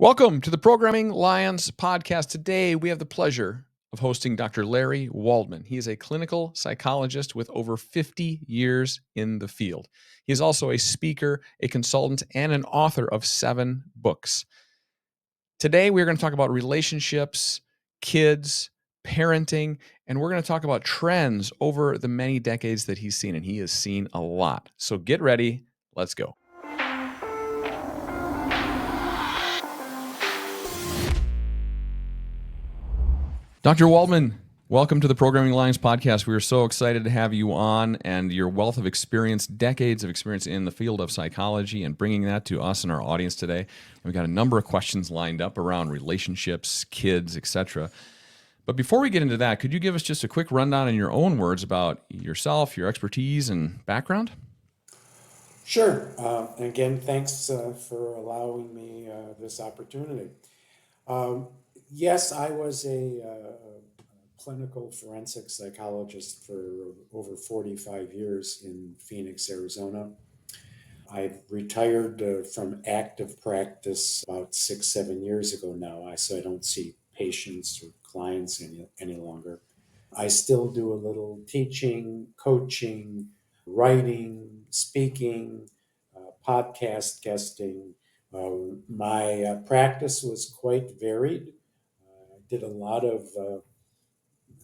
Welcome to the Programming Lions podcast. Today, we have the pleasure of hosting Dr. Larry Waldman. He is a clinical psychologist with over 50 years in the field. He is also a speaker, a consultant, and an author of 7 books. Today, we're going to talk about relationships, kids, parenting, and we're going to talk about trends over the many decades that he's seen, and he has seen a lot. So get ready. Let's go. Dr. Waldman, welcome to the Programming Lions podcast. We are so excited to have you on, and your wealth of experience, decades of experience in the field of psychology, and bringing that to us and our audience today. We've got a number of questions lined up around relationships, kids, etc. But before we get into that, could you give us just a quick rundown in your own words about yourself, your expertise, and background? Sure. And again, thanks for allowing me this opportunity. Yes, I was a clinical forensic psychologist for over 45 years in Phoenix, Arizona. I retired from active practice about 6-7 years ago now, so I don't see patients or clients any longer. I still do a little teaching, coaching, writing, speaking, podcast guesting. My practice was quite varied. I did a lot of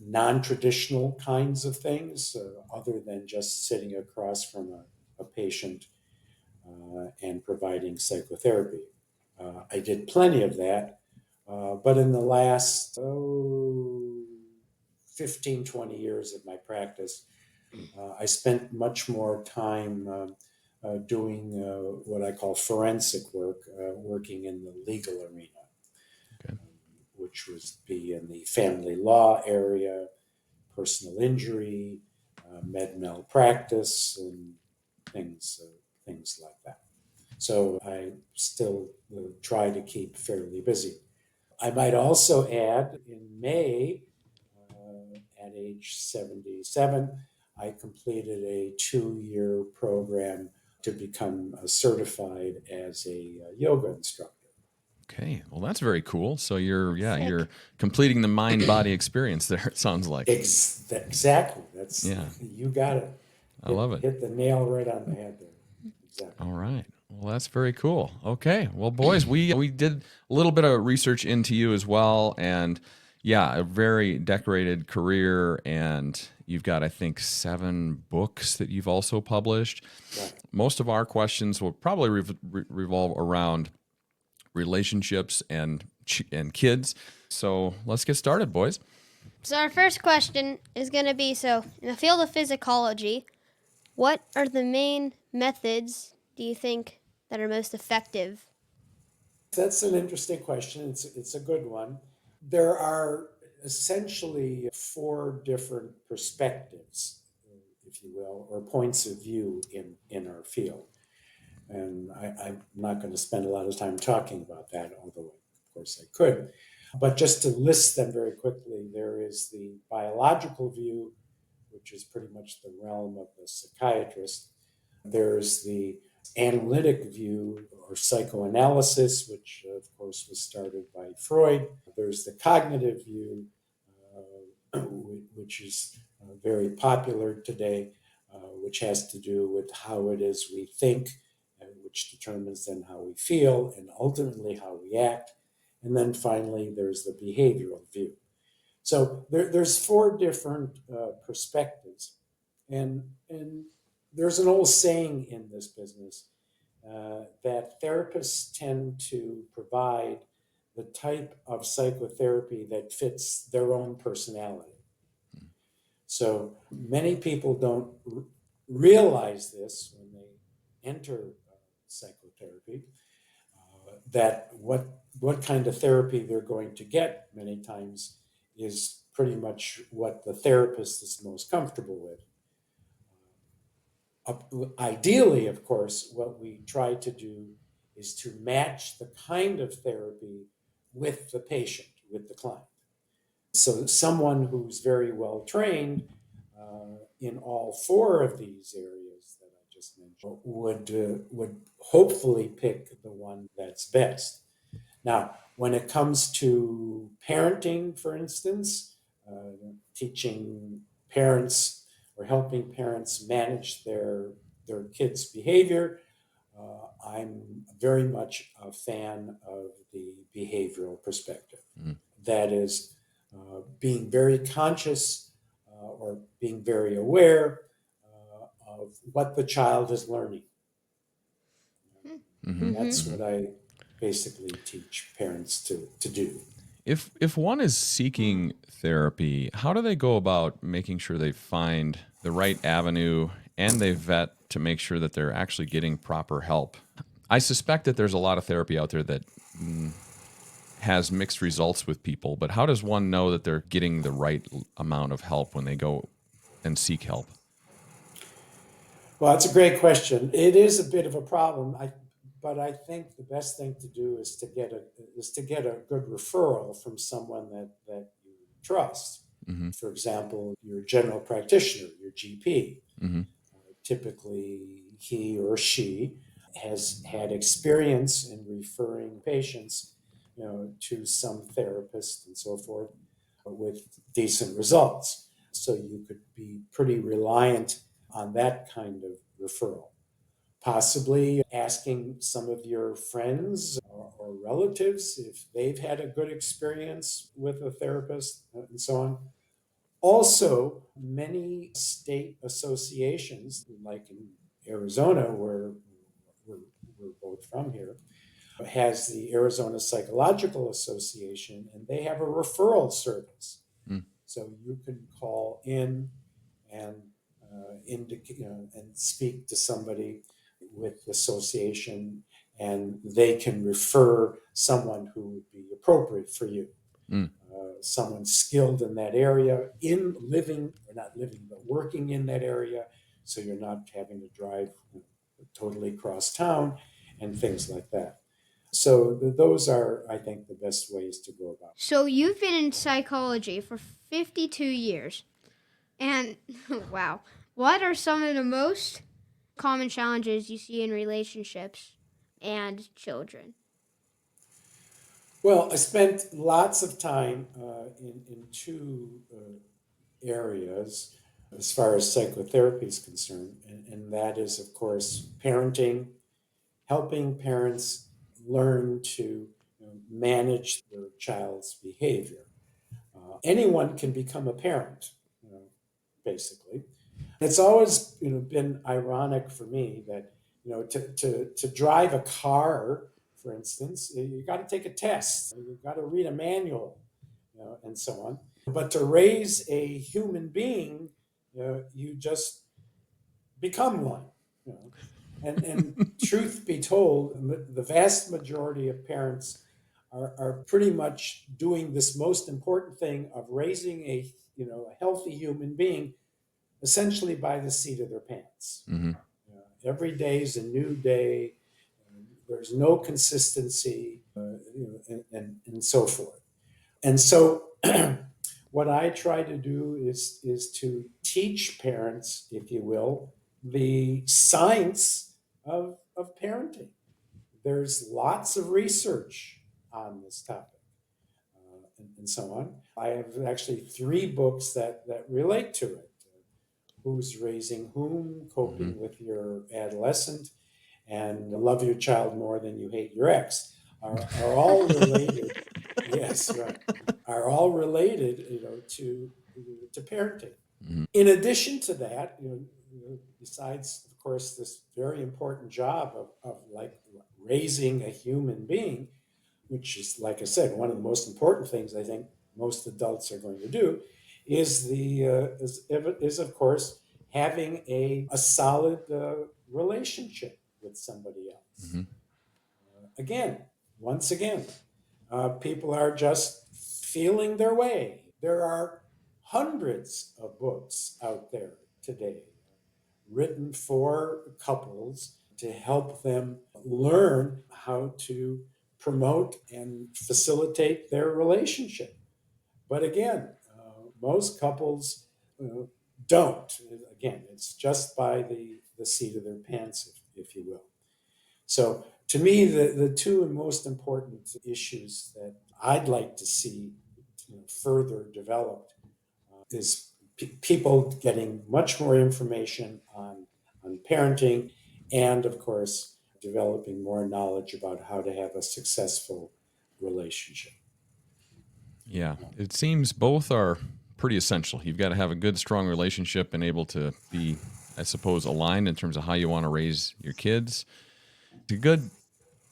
non-traditional kinds of things other than just sitting across from a patient and providing psychotherapy. I did plenty of that, but in the last 15, 20 years of my practice, I spent much more time doing what I call forensic work, working in the legal arena, which would be in the family law area, personal injury, med malpractice, and things like that. So I still try to keep fairly busy. I might also add, in May, at age 77, I completed a 2-year program to become certified as a yoga instructor. Okay, well, that's very cool. So you're completing the mind-body experience there, it sounds like. Exactly. You got it. I love it. Hit the nail right on the head there. Exactly. All right. Well, that's very cool. Okay. Well, boys, we did a little bit of research into you as well, and a very decorated career, and you've got, I think, 7 books that you've also published. Right. Most of our questions will probably revolve around relationships and kids. So let's get started, boys. So our first question is going to be, in the field of phycology, what are the main methods do you think that are most effective? That's an interesting question. It's a good one. There are essentially 4 different perspectives, if you will, or points of view in our field. And I'm not going to spend a lot of time talking about that, although of course I could. But just to list them very quickly, there is the biological view, which is pretty much the realm of the psychiatrist. There's the analytic view or psychoanalysis, which of course was started by Freud. There's the cognitive view, which is very popular today, which has to do with how it is we think, which determines then how we feel and ultimately how we act. And then finally, there's the behavioral view. So there's 4 different perspectives. And there's an old saying in this business that therapists tend to provide the type of psychotherapy that fits their own personality. So many people don't realize this when they enter psychotherapy, that what kind of therapy they're going to get many times is pretty much what the therapist is most comfortable with. Ideally, of course, what we try to do is to match the kind of therapy with the patient, with the client. So someone who's very well trained in all 4 of these areas that I just mentioned would hopefully pick the one that's best. Now, when it comes to parenting, for instance, teaching parents or helping parents manage their kids' behavior, I'm very much a fan of the behavioral perspective. Mm. That is, being very conscious or being very aware of what the child is learning. Mhm. That's Mhm. what I basically teach parents to do. If one is seeking therapy, how do they go about making sure they find the right avenue and they vet to make sure that they're actually getting proper help? I suspect that there's a lot of therapy out there that has mixed results with people, but how does one know that they're getting the right amount of help when they go and seek help? Well, it's a great question. It is a bit of a problem, but I think the best thing to do is to get a good referral from someone that you trust. Hmm. For example, your general practitioner, your GP. Hmm. Typically, he or she has had experience in referring patients, to some therapist and so forth, with decent results. So you could be pretty reliant on that kind of referral. Possibly asking some of your friends or relatives if they've had a good experience with a therapist and so on. Also, many state associations, like in Arizona, where we're, we're both from here, has the Arizona Psychological Association, and they have a referral service. Mm. So you can call in and and speak to somebody with the association, and they can refer someone who would be appropriate for you. Mm. Someone skilled in that area, in living or not living, but working in that area, so you're not having to drive totally across town and things like that. So those are, I think, the best ways to go about it. So you've been in psychology for 52 years. And wow, what are some of the most common challenges you see in relationships and children? Well, I spent lots of time in two areas as far as psychotherapy is concerned, and that is, of course, parenting, helping parents learn to manage their child's behavior. Anyone can become a parent, basically. It's always been ironic for me that to drive a car, for instance, you got to take a test, you got to read a manual, and so on. But to raise a human being, you just become one. You know. And truth be told, the vast majority of parents are pretty much doing this most important thing of raising a healthy human being essentially by the seat of their pants. Hmm. Every day is a new day. There's no consistency, and so forth. And so, what I try to do is to teach parents, if you will, the science of parenting. There's lots of research on this topic, and so on. I have actually three books that relate to it. Who's Raising Whom, Hmm. Coping with Your Adolescent, and Love Your Child More Than You Hate Your Ex are all related. Yes, right. Are all related, to parenting. Hmm. In addition to that, besides, of course, this very important job of like raising a human being, which is, like I said, one of the most important things I think most adults are going to do, is of course having a solid relationship with somebody else. Hmm. Again, once again, people are just feeling their way. There are hundreds of books out there today written for couples to help them learn how to promote and facilitate their relationship. But again, most couples don't. Again, it's just by the seat of their pants, if you will. So To me, the two most important issues that I'd like to see further developed is people getting much more information on parenting, and of course, developing more knowledge about how to have a successful relationship. Yeah, it seems both are pretty essential. You've got to have a good, strong relationship and able to be, I suppose, aligned in terms of how you want to raise your kids. It's a good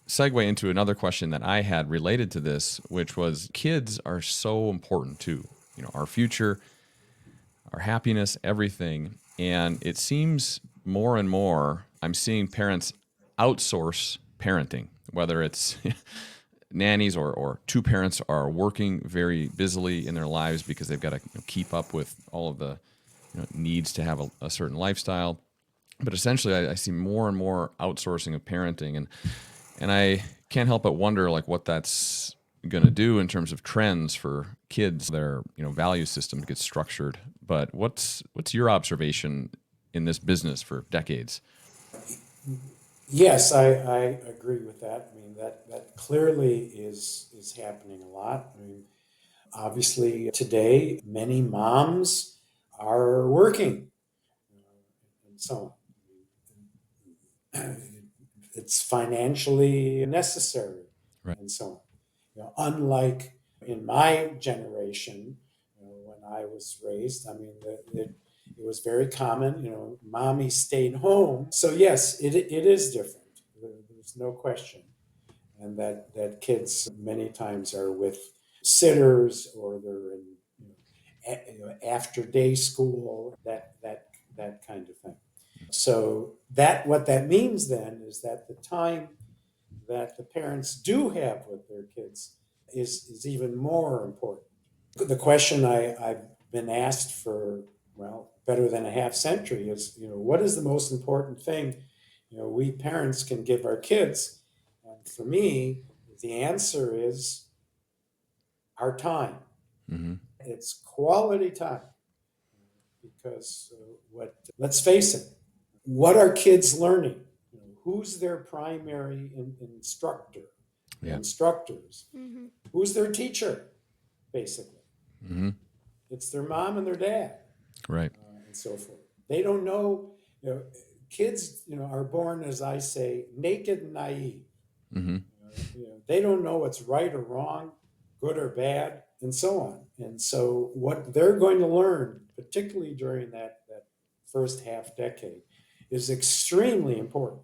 segue into another question that I had related to this, which was kids are so important too. Our future, our happiness, everything. And it seems more and more I'm seeing parents outsource parenting, whether it's nannies or two parents are working very busily in their lives because they've got to keep up with all of the needs to have a certain lifestyle. But essentially, I see more and more outsourcing of parenting, and I can't help but wonder like what that's going to do in terms of trends for kids. Their value system gets structured. But what's your observation in this business for decades? Yes, I agree with that. I mean, that clearly is happening a lot. I mean, obviously today many moms are working, and so on. It's financially necessary, Right. and so on. Unlike in my generation, when I was raised, I mean, it was very common. Mommy stayed home. So yes, it is different. There's no question, and that kids many times are with sitters, or they're in after day school, that kind of thing. So what that means then is that the time that the parents do have with their kids is even more important. The question I've been asked for, well, better than a half century is, what is the most important thing, we parents can give our kids? And for me, the answer is our time. Mm-hmm. It's quality time, because let's face it, what are kids learning? Who's their primary instructor? Yeah. Instructors. Mm-hmm. Who's their teacher, basically? Mm-hmm. It's their mom and their dad, Right. and so forth. They don't know. Kids, are born, as I say, naked and naive. Mm-hmm. They don't know what's right or wrong, good or bad, and so on. And so, what they're going to learn, particularly during that first half decade, is extremely important.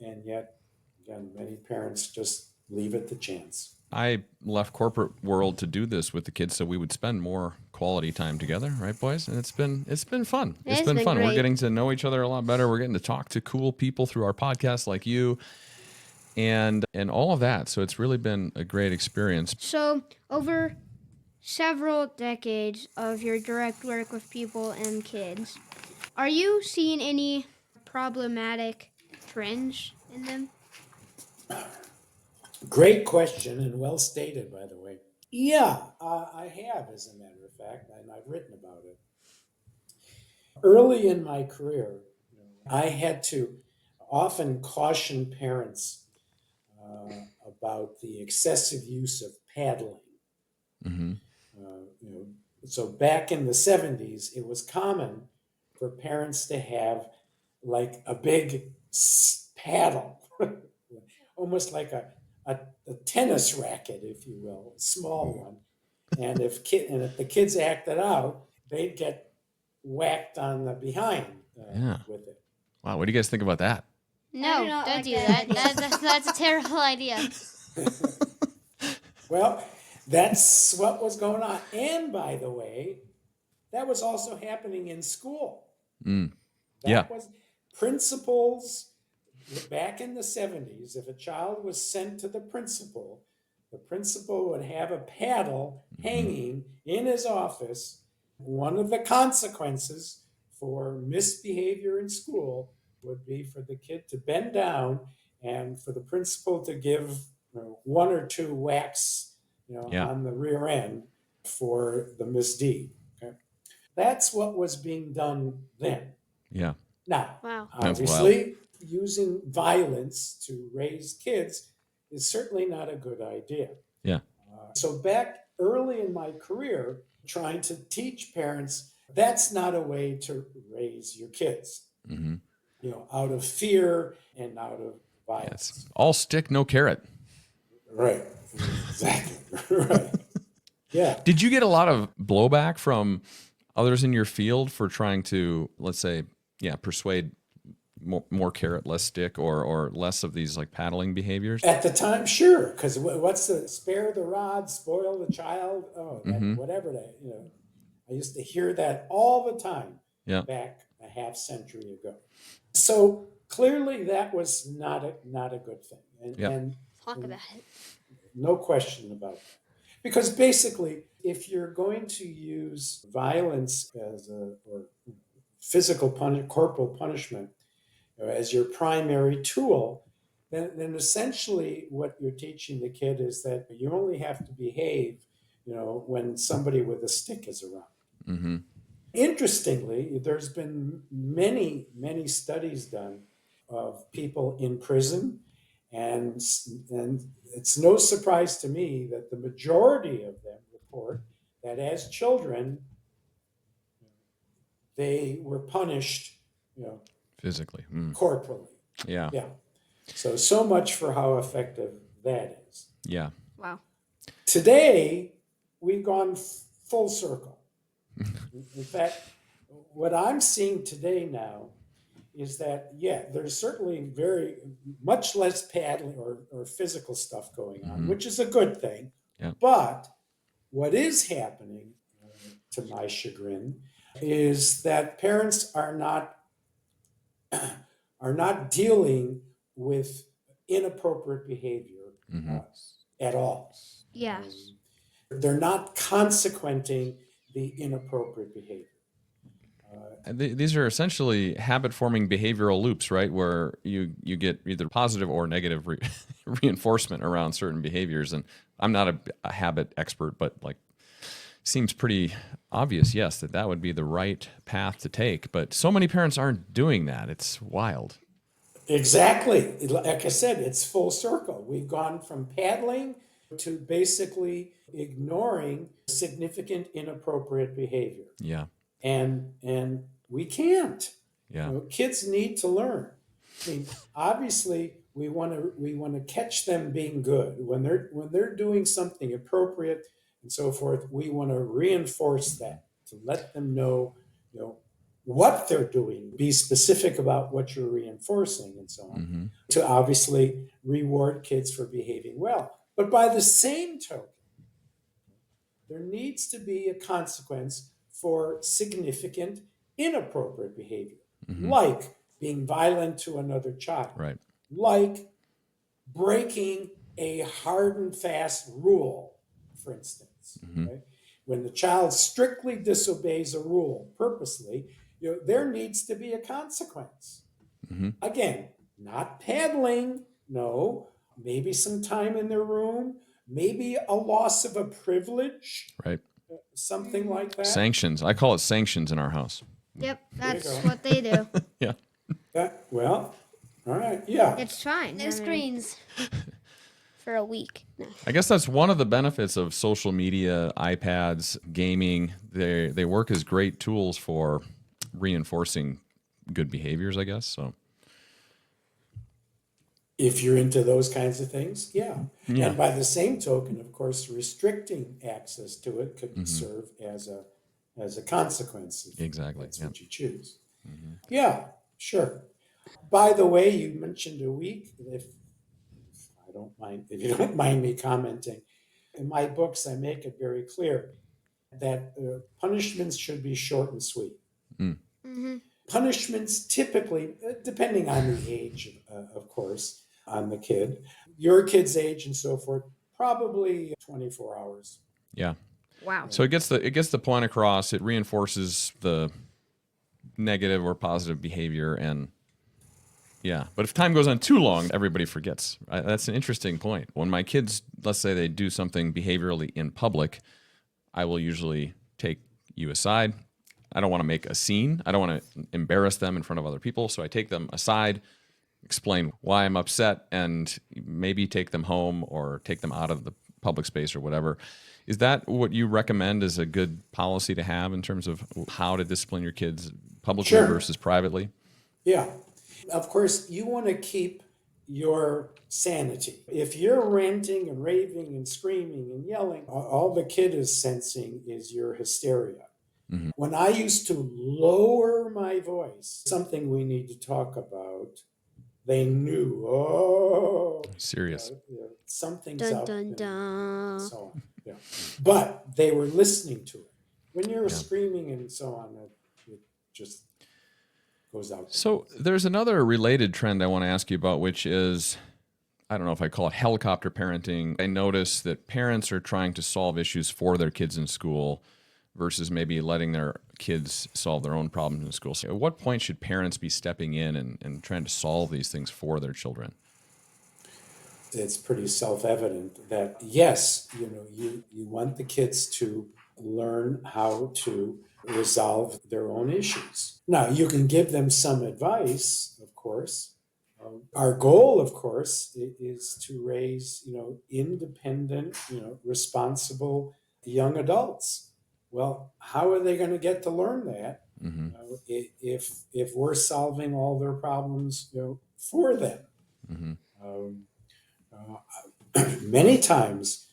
And yet, again, many parents just leave it to chance. I left corporate world to do this with the kids so we would spend more quality time together, right, boys? And it's been fun. It's been fun. Great. We're getting to know each other a lot better. We're getting to talk to cool people through our podcast like you and all of that. So it's really been a great experience. So, over several decades of your direct work with people and kids, are you seeing any problematic trends in them? Great question, and well stated, by the way. Yeah, I have, as a matter of fact, and I've written about it. Early in my career, I had to often caution parents about the excessive use of paddling. Mm-hmm. So back in the 70s, it was common for parents to have like a big paddle, almost like a tennis racket, if you will, a small one. And if the kids acted out, they'd get whacked on the behind with it. Wow, what do you guys think about that? No, don't do that. That's a terrible idea. Well, that's what was going on. And by the way, that was also happening in school. That was principals back in the 70s. If a child was sent to the principal would have a paddle hanging in his office. One of the consequences for misbehavior in school would be for the kid to bend down and for the principal to give one or two whacks on the rear end for the misdeed. Okay? That's what was being done then. Yeah. Now, Wow. obviously, using violence to raise kids is certainly not a good idea. Yeah. So back early in my career, trying to teach parents that's not a way to raise your kids, Mm-hmm. Out of fear and out of Yeah, violence. it's all stick, no carrot. Right. Exactly. Right. Yeah. Did you get a lot of blowback from others in your field for trying to, let's say, persuade more carrot, less stick, or less of these like paddling behaviors? At the time, sure, because what's the spare the rod, spoil the child? Oh, whatever that, I used to hear that all the time Yeah. back a half century ago. So clearly that was not a good thing. And Talk about it. no question about that. Because basically, if you're going to use violence or physical corporal punishment as your primary tool, then essentially what you're teaching the kid is that you only have to behave, when somebody with a stick is around. Mm-hmm. Interestingly, there's been many, many studies done of people in prison, and it's no surprise to me that the majority of them report that as children, they were punished, Physically. corporally. Yeah. Yeah. So much for how effective that is. Yeah. Wow. Today, we've gone full circle. In fact, what I'm seeing today now is that, there's certainly very much less paddling or physical stuff going on, which is a good thing. Yeah. But what is happening, to my chagrin, is that parents are not dealing with inappropriate behavior at all. Yes. They're not consequenting the inappropriate behavior. These are essentially habit-forming behavioral loops, right? Where you get either positive or negative reinforcement around certain behaviors. And I'm not a habit expert, but seems pretty obvious, yes, that would be the right path to take. But so many parents aren't doing that. It's wild. Exactly. Like I said, it's full circle. We've gone from paddling to basically ignoring significant inappropriate behavior. Yeah. And we can't. Yeah. Kids need to learn. I mean, obviously, we want to catch them being good when they're doing something appropriate and so forth. We want to reinforce that to let them know, what they're doing. Be specific about what you're reinforcing and so on. Mm-hmm. To obviously reward kids for behaving well. But by the same token, there needs to be a consequence for significant inappropriate behavior, like being violent to another child, Right. like breaking a hard and fast rule, for instance. Right? When the child strictly disobeys a rule purposely, there needs to be a consequence. Again, not paddling, no, maybe some time in their room, maybe a loss of a privilege, Right. something like that. Sanctions. I call it sanctions in our house. Yep, that's go. what they do. Yeah. Well, all right, yeah. It's fine. No screens for a week. No. I guess that's one of the benefits of social media, iPads, gaming. They work as great tools for reinforcing good behaviors, I guess. So If you're into those kinds of things, yeah. Yeah. And by the same token, of course, restricting access to it could serve as a consequence. If Exactly, that's yeah. what you choose. Yeah, sure. By the way, you mentioned a week. If you don't mind me commenting, in my books, I make it very clear that punishments should be short and sweet. Punishments typically, depending on the age, of course, on the kid, your kid's age and so forth, probably 24 hours. yeah. Wow. So it gets the point across. It reinforces the negative or positive behavior, and yeah. But if time goes on too long, everybody forgets. That's an interesting point. When my kids, let's say they do something behaviorally in public, I will usually take you aside. I don't want to make a scene. I don't want to embarrass them in front of other people. So I take them aside, explain why I'm upset and maybe take them home or take them out of the public space or whatever. Is that what you recommend as a good policy to have in terms of how to discipline your kids publicly Sure. versus privately? Yeah. Of course, you want to keep your sanity. If you're ranting and raving and screaming and yelling, all the kid is sensing is your hysteria. Mhm. When I used to lower my voice, something we need to talk about, they knew, Serious. something's Dun up dun and dun. so on. Yeah. But they were listening to it. When you're Yeah. screaming and so on, it just goes out. So there's another related trend I want to ask you about, which is, I don't know if I call it helicopter parenting. I notice that parents are trying to solve issues for their kids in school versus maybe letting their kids solve their own problems in school. So at what point should parents be stepping in and trying to solve these things for their children? It's pretty self-evident that yes, you want the kids to learn how to resolve their own issues. Now, you can give them some advice, of course. Our goal, of course, is to raise, independent, responsible young adults. Well, how are they going to get to learn that Mm-hmm. if we're solving all their problems, for them? Mm-hmm. Many times,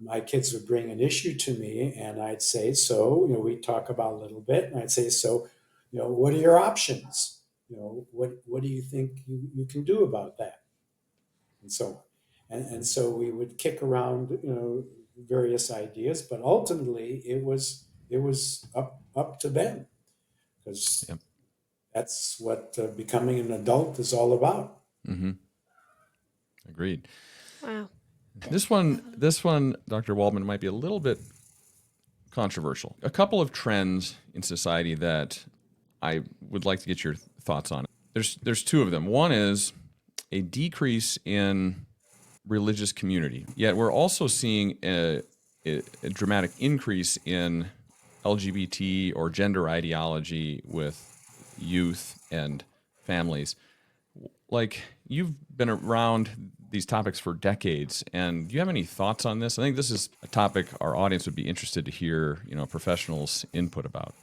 my kids would bring an issue to me, and I'd say, "So, we'd talk about a little bit," and I'd say, "So, what are your options? What do you think you can do about that?" And so on. And so we would kick around, various ideas, but ultimately it was up to them, because Yep. that's what becoming an adult is all about. Mm-hmm. Agreed. Wow. This one, Dr. Waldman, might be a little bit controversial. A couple of trends in society that I would like to get your thoughts on. There's two of them. One is a decrease in religious community. Yet we're also seeing a dramatic increase in LGBT or gender ideology with youth and families. Like, you've been around these topics for decades, and do you have any thoughts on this? I think this is a topic our audience would be interested to hear, professionals' input about.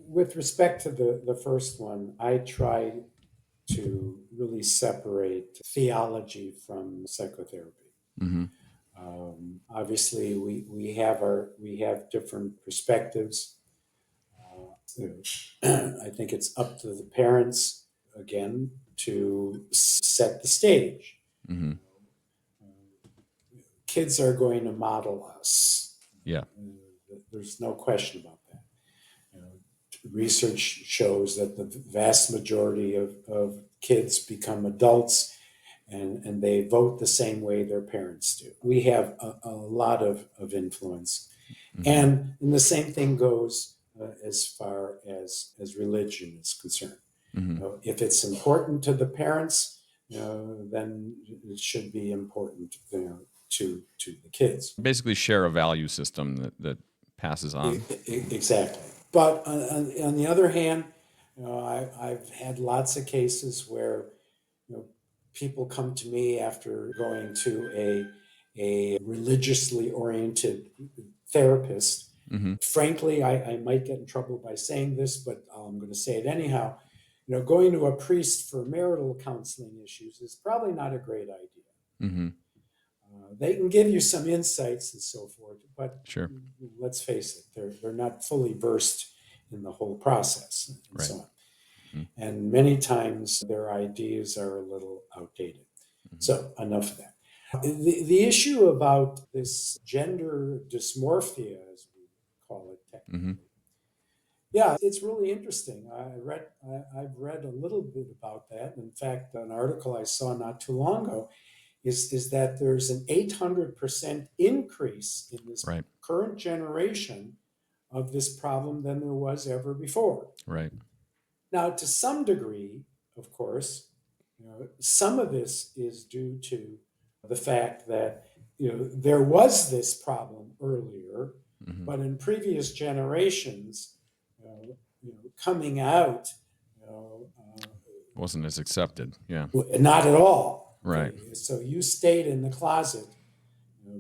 With respect to the first one, I try to really separate theology from psychotherapy. Mm-hmm. Obviously, we have different perspectives. I think it's up to the parents again to set the stage. Mm-hmm. Kids are going to model us. Yeah. There's no question about that. Research shows that the vast majority of kids become adults, and they vote the same way their parents do. We have a lot of influence. Mm-hmm. And the same thing goes as far as religion is concerned. Mm-hmm. If it's important to the parents, then it should be important to the kids. Basically share a value system that passes on. Exactly. But on the other hand, I've had lots of cases where people come to me after going to a religiously oriented therapist. Mm-hmm. Frankly, I might get in trouble by saying this, but I'm going to say it anyhow. Going to a priest for marital counseling issues is probably not a great idea. Mm-hmm. They can give you some insights and so forth, but Sure. let's face it, they're not fully versed in the whole process and Right. so on. Mm-hmm. And many times their ideas are a little outdated. Mm-hmm. So enough of that. The issue about this gender dysmorphia, as we call it technically, Mm-hmm. yeah, it's really interesting. I've read a little bit about that. In fact, an article I saw not too long ago is that there's an 800% increase in this Right. current generation of this problem than there was ever before. Right. Now, to some degree, of course, some of this is due to the fact that there was this problem earlier, Mm-hmm. but in previous generations, coming out, Wasn't as accepted. Yeah. not at all. Right. Okay? So you stayed in the closet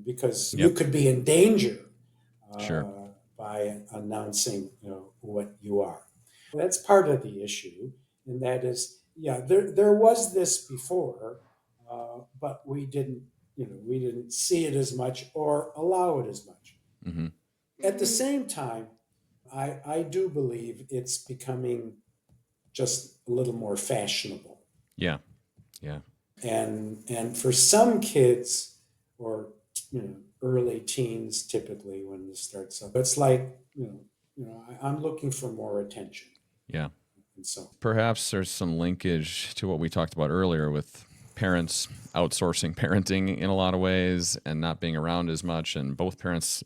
because you Yep. could be in danger Sure. by announcing what you are. That's part of the issue, and that is, there was this before, but we didn't see it as much or allow it as much. Mm-hmm. At the same time, I do believe it's becoming just a little more fashionable. Yeah. Yeah. And for some kids, or early teens, typically when this starts up, it's like I'm looking for more attention. Yeah. And so Perhaps there's some linkage to what we talked about earlier with parents outsourcing parenting in a lot of ways and not being around as much, and both parents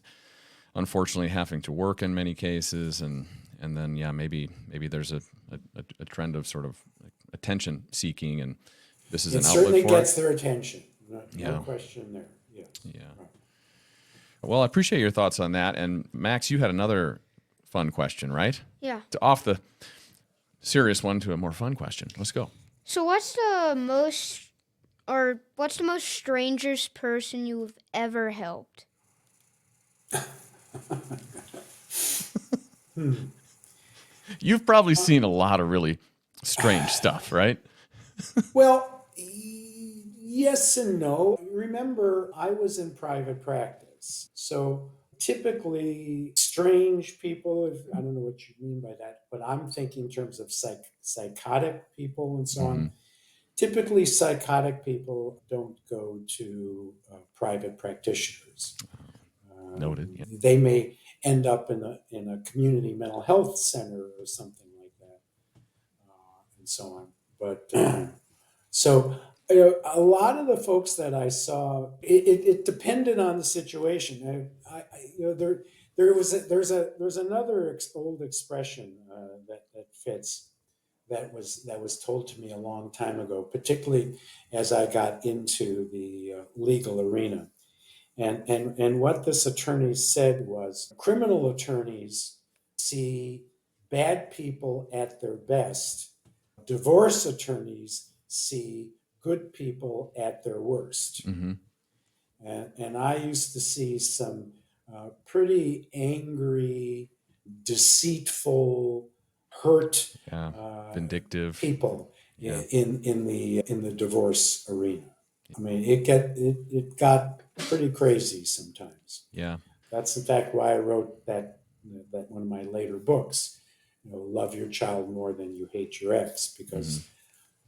unfortunately having to work in many cases, and then maybe there's a trend of sort of attention seeking, and this is it an certainly outlet for gets their attention. Yeah. No question there. Yes. Yeah. Right. Well, I appreciate your thoughts on that. And Max, you had another fun question, right? Yeah. Off the serious one to a more fun question. Let's go. So what's the most strangest person you've ever helped? You've probably seen a lot of really strange stuff, right? Well, yes and no. Remember, I was in private practice. So typically, strange people, I don't know what you mean by that, but I'm thinking in terms of psychotic people and so on. Typically, psychotic people don't go to private practitioners. Noted. Yeah. They may end up in a community mental health center or something like that, and so on. But so a lot of the folks that I saw, it depended on the situation. There's another old expression that fits, that was told to me a long time ago, particularly as I got into the legal arena. And what this attorney said was, criminal attorneys see bad people at their best. Divorce attorneys see good people at their worst. Mm-hmm. And I used to see some pretty angry, deceitful, hurt, vindictive people in the divorce arena. I mean, it got pretty crazy sometimes. Yeah. That's in fact why I wrote that one of my later books, Love Your Child More Than You Hate Your Ex, because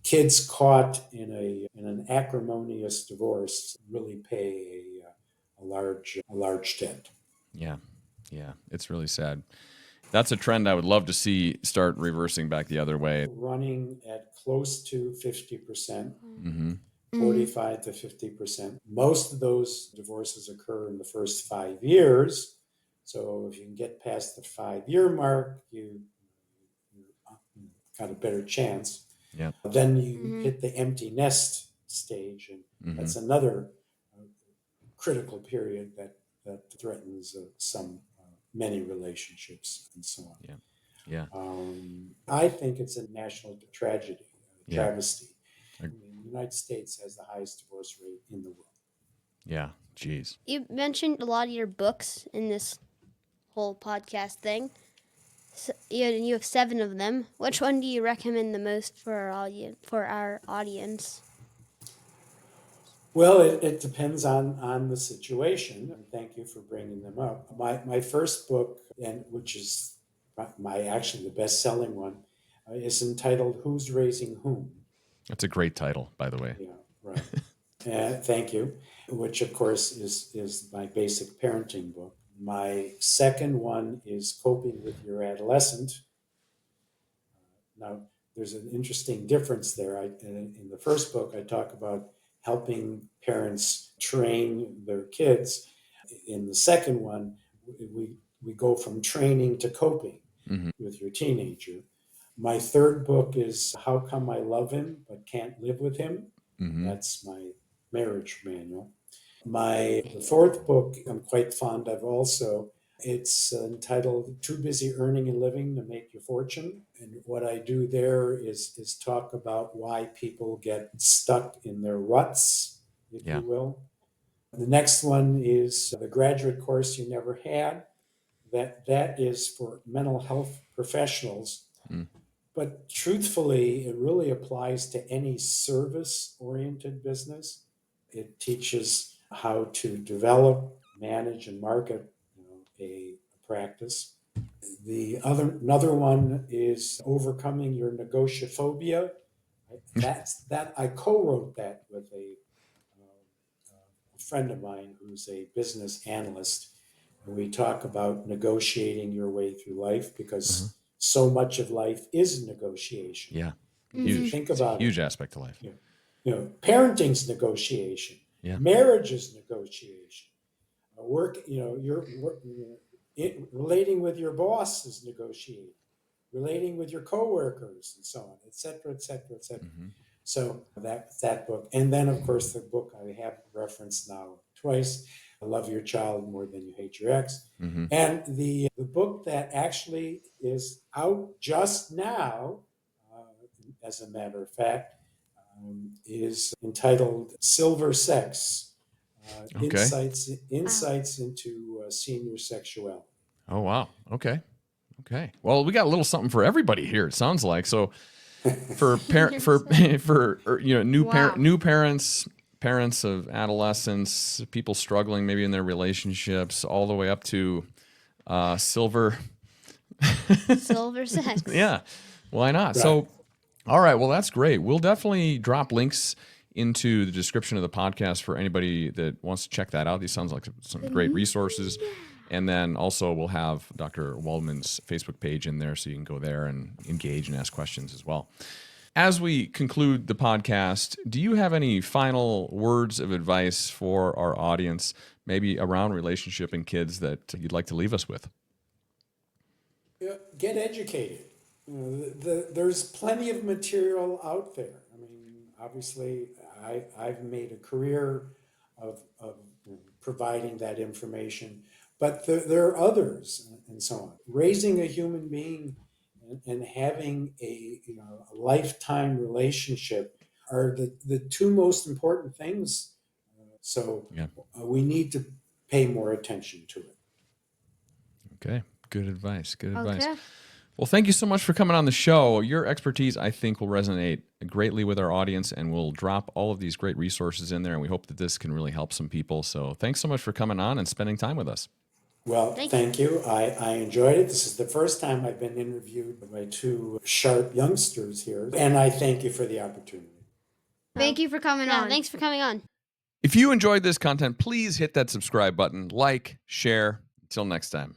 kids caught in an acrimonious divorce really pay a large debt. Yeah. It's really sad. That's a trend I would love to see start reversing back the other way. Running at close to 50%. Mm-hmm. 45 to 50%. Most of those divorces occur in the first 5 years. So if you can get past the 5-year mark, you got a better chance. Yeah. Then you hit the empty nest stage, and that's another critical period that threatens many relationships and so on. Yeah. I think it's a national tragedy, travesty. The United States has the highest divorce rate in the world. Yeah, geez. You mentioned a lot of your books in this whole podcast thing. So, you have 7 of them. Which one do you recommend the most for our audience? Well, it depends on the situation. And thank you for bringing them up. My first book, and which is actually the best-selling one, is entitled "Who's Raising Whom?" That's a great title, by the way. Yeah, right. Thank you. Which, of course, is my basic parenting book. My second one is Coping with Your Adolescent. Now, there's an interesting difference there. In the first book, I talk about helping parents train their kids. In the second one, we go from training to coping with your teenager. My third book is How Come I Love Him But Can't Live With Him. That's my marriage manual. The fourth book I'm quite fond of also, It's entitled Too Busy Earning and Living to Make Your Fortune. And what I do there is talk about why people get stuck in their ruts, if Yeah. you will. The next one is The Graduate Course You Never Had. That is for mental health professionals. Mm. But truthfully, it really applies to any service-oriented business. It teaches how to develop, manage, and market a practice. Another one is Overcoming Your Negotiaphobia. I co-wrote that with a friend of mine who's a business analyst, and we talk about negotiating your way through life because so much of life is negotiation. Yeah. If you Huge. think It's a about huge it, aspect of life. parenting's negotiation, Yeah. marriage is negotiation, relating with your boss is negotiating, relating with your coworkers, and so on, et cetera, et cetera, et cetera. Mhm. So that book, and then of course the book I have referenced now twice, Love Your Child More Than You Hate Your Ex, Mhm. and the book that actually is out just now, as a matter of fact, is entitled Silver Sex: Okay. Insights into Senior Sexuality. Oh, wow. Okay. Well, we got a little something for everybody here. It sounds like so. For new parents, parents of adolescents, people struggling maybe in their relationships, all the way up to silver. Silver sex. Yeah, why not? Right. So, all right. Well, that's great. We'll definitely drop links into the description of the podcast for anybody that wants to check that out. These sounds like some great resources. And then also we'll have Dr. Waldman's Facebook page in there so you can go there and engage and ask questions as well. As we conclude the podcast, do you have any final words of advice for our audience, maybe around relationship and kids, that you'd like to leave us with? Get educated. There's plenty of material out there. I mean, obviously, I've made a career of providing that information, but there are others, and so on. Raising a human being and having a lifetime relationship are the two most important things. So Yeah. we need to pay more attention to it. Okay. Good advice. Good advice. Okay. Well, thank you so much for coming on the show. Your expertise, I think, will resonate greatly with our audience, and we'll drop all of these great resources in there, and we hope that this can really help some people. So thanks so much for coming on and spending time with us. Well, thank you. I enjoyed it. This is the first time I've been interviewed by two sharp youngsters here, and I thank you for the opportunity. Thank you for coming on. Thanks for coming on. If you enjoyed this content, please hit that subscribe button, like, share. Until next time.